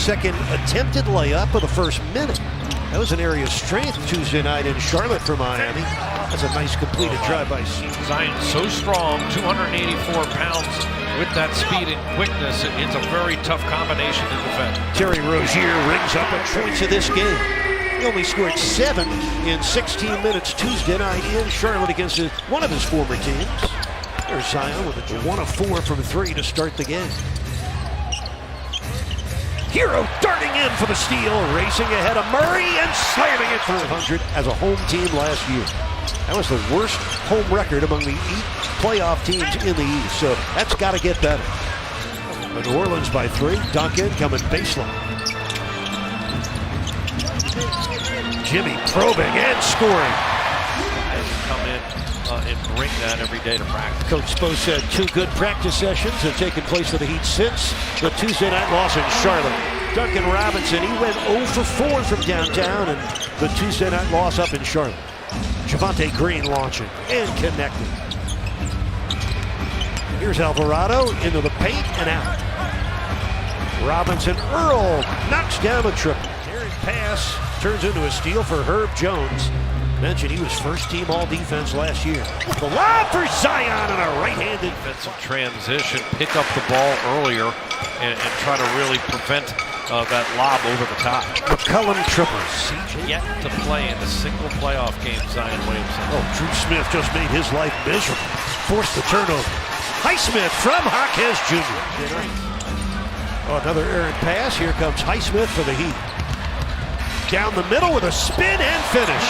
second attempted layup of the first minute. That was an area of strength Tuesday night in Charlotte for Miami. That's a nice completed drive by Zion, so strong, 284 pounds with that speed and quickness. It's a very tough combination to defend. Terry Rozier rings up a points of this game. He only scored 7 in 16 minutes Tuesday night in Charlotte against one of his former teams. There's Zion with a 1 of 4 from 3 to start the game. Hero darting in for the steal, racing ahead of Murray and slamming it for 100 as a home team last year. That was the worst home record among the 8 playoff teams in the East, so that's got to get better. New Orleans by 3, Duncan coming baseline. Jimmy probing and scoring. Come in and bring that every day to practice. Coach Spo said 2 good practice sessions have taken place for the Heat since the Tuesday night loss in Charlotte. Duncan Robinson, he went 0 for 4 from downtown and the Tuesday night loss up in Charlotte. Javonte Green launching and connecting. Here's Alvarado into the paint and out. Robinson, Earl knocks down a triple. Carried pass turns into a steal for Herb Jones. Mentioned he was first team all defense last year. The lob for Zion on a right-handed defensive transition, pick up the ball earlier and try to really prevent that lob over the top. McCollum triples. Yet to play in a single playoff game, Zion Williamson. Oh, Drew Smith just made his life miserable. Forced the turnover. Highsmith from Jaquez Jr. Oh, another errant pass. Here comes Highsmith for the Heat. Down the middle with a spin and finish.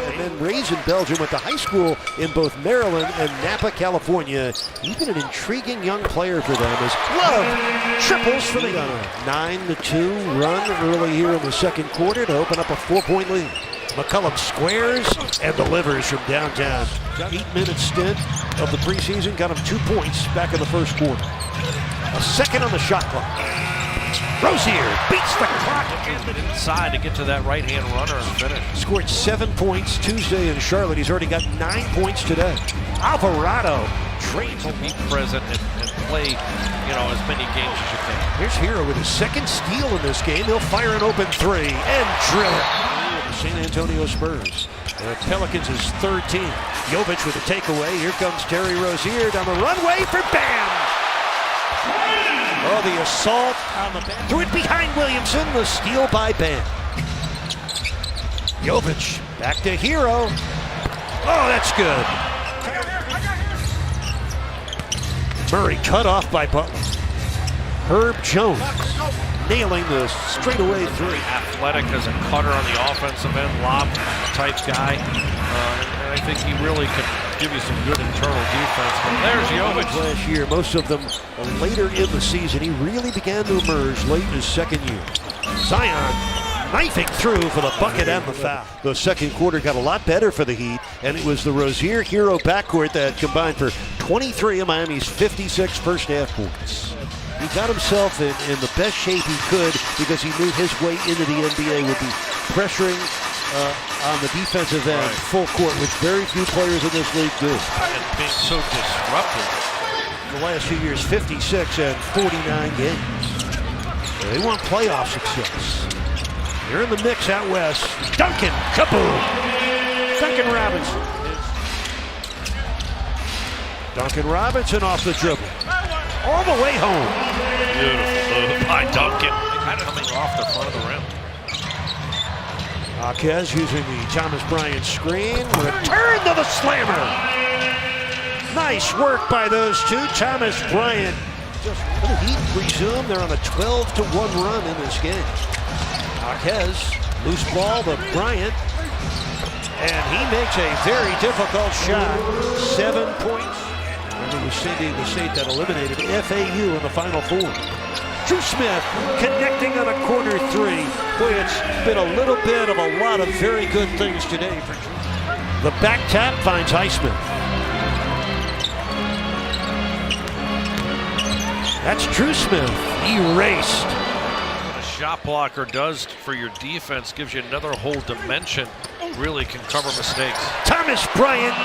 And then raised in Belgium went to high school in both Maryland and Napa, California. He's been an intriguing young player for them as Love triples for the 9-2 run early here in the second quarter to open up a 4-point lead. McCollum squares and delivers from downtown. 8-minute stint of the preseason got him 2 points back in the first quarter. A second on the shot clock. Rozier beats the clock. Inside to get to that right-hand runner and finish. Scored 7 points Tuesday in Charlotte. He's already got 9 points today. Alvarado trains. Be present and play, as many games as you can. Here's Hero with his second steal in this game. He'll fire an open 3 and drill it. The San Antonio Spurs. The Pelicans is third team. Jovic with a takeaway. Here comes Terry Rozier down the runway for Bam. Oh, the assault on the bench. Threw it behind Williamson. The steal by Bam. Jovic back to Hero. Oh, that's good. Murray cut off by Butler. Herb Jones nailing the straightaway 3. Athletic as a cutter on the offensive end, lob type guy. And I think he really could give you some good internal defense. But there's Jovic. Last year, most of them later in the season. He really began to emerge late in his second year. Zion knifing through for the bucket and the foul. The second quarter got a lot better for the Heat, and it was the Rozier-Hero backcourt that combined for 23 of Miami's 56 first half points. He got himself in the best shape he could because he knew his way into the NBA would be pressuring on the defensive end, full court, which very few players in this league do. And being so disruptive. The last few years, 56 and 49 games. They want playoff success. They're in the mix out west. Duncan, kaboom! Duncan Robinson. Duncan Robinson off the dribble. All the way home. Beautiful move by Duncan. Kind of coming off the front of the rim. Jaquez using the Thomas Bryant screen. Return to the slammer. Nice work by those two. Thomas Bryant. Just the Heat resume. They're on a 12-1 run in this game. Jaquez, loose ball to Bryant. And he makes a very difficult shot. 7 points. Remember, it was San Diego State that eliminated FAU in the Final Four. Drew Smith connecting on a corner 3. Boy, it's been a little bit of a lot of very good things today for Drew. The back tap finds Highsmith. That's Drew Smith erased. What a shot blocker does for your defense, gives you another whole dimension. Really can cover mistakes. Thomas Bryant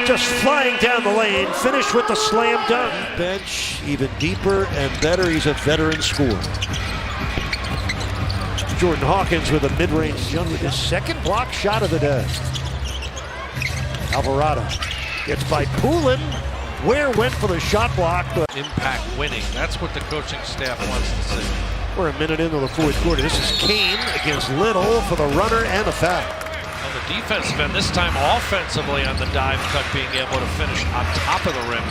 just flying down the lane, finished with the slam dunk. Bench even deeper and better. He's a veteran scorer. Jordan Hawkins with a mid-range jump with his second block shot of the day. Alvarado gets by Poulin. Ware went for the shot block, but Impact winning. That's what the coaching staff wants to see. we're a minute into the fourth quarter. This is Kane against Little for the runner and the foul. On the defensive end, this time offensively on the dive cut, being able to finish on top of the rim.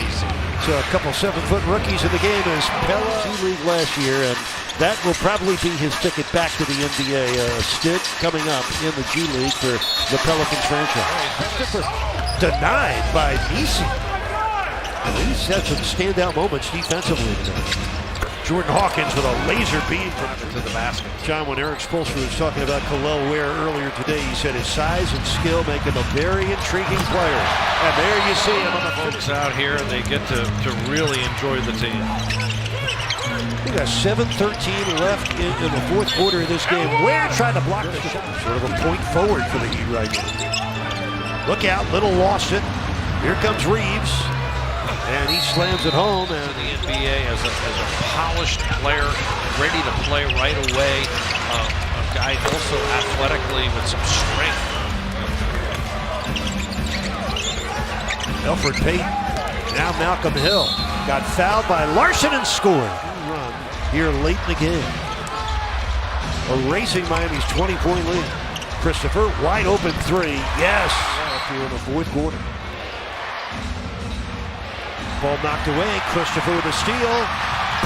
So a couple 7-foot rookies in the game as Pella G-League last year, and that will probably be his ticket back to the NBA. Stint coming up in the G-League for the Pelicans franchise. Denied by Nisi. He's had some standout moments defensively today. Jordan Hawkins with a laser beam To the basket. John, when Eric Spoelstra was talking about Khalil Ware earlier today, he said his size and skill make him a very intriguing player. And there you see him on the Folks out here, and they get to really enjoy the team. We got 7:13 left in the fourth quarter of this game. Ware trying to block the shot. Sort of a point forward for the Heat right now. Look out, Little lost it. Here comes Reeves. And he slams it home. And The NBA as a polished player, ready to play right away. A guy also athletically with some strength. Elfrid Payton. Now Malcolm Hill. Got fouled by Larson and scored. Run here late in the game. Erasing Miami's 20-point lead. Christopher, wide open three. Yes. Here in the fourth quarter. Ball knocked away. Christopher with a steal.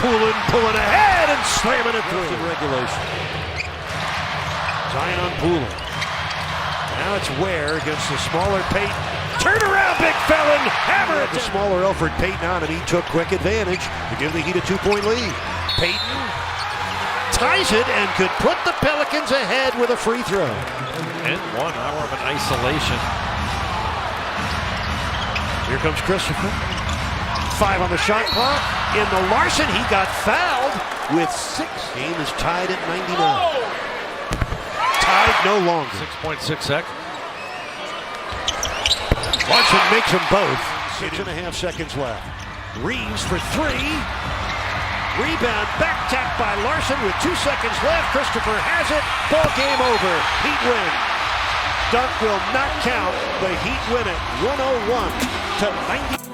Pulling ahead and slamming it through in regulation. Zion on Poulin. Now it's Ware against the smaller Payton. Turn around, big felon. Hammer it. The smaller Elfrid Payton on him. He took quick advantage to give the Heat a 2-point lead. Payton ties it and could put the Pelicans ahead with a free throw. And 1 hour of an isolation. Here comes Christopher. 5 on the shot clock. In the Larson, he got fouled with 6. Game is tied at 99. Tied no longer. 6.6 seconds. Larson makes them both. 6.5 seconds left. Reeves for 3. Rebound, back tap by Larson with 2 seconds left. Christopher has it. Ball game over. Heat win. Dunk will not count. The Heat win it 101 to 90.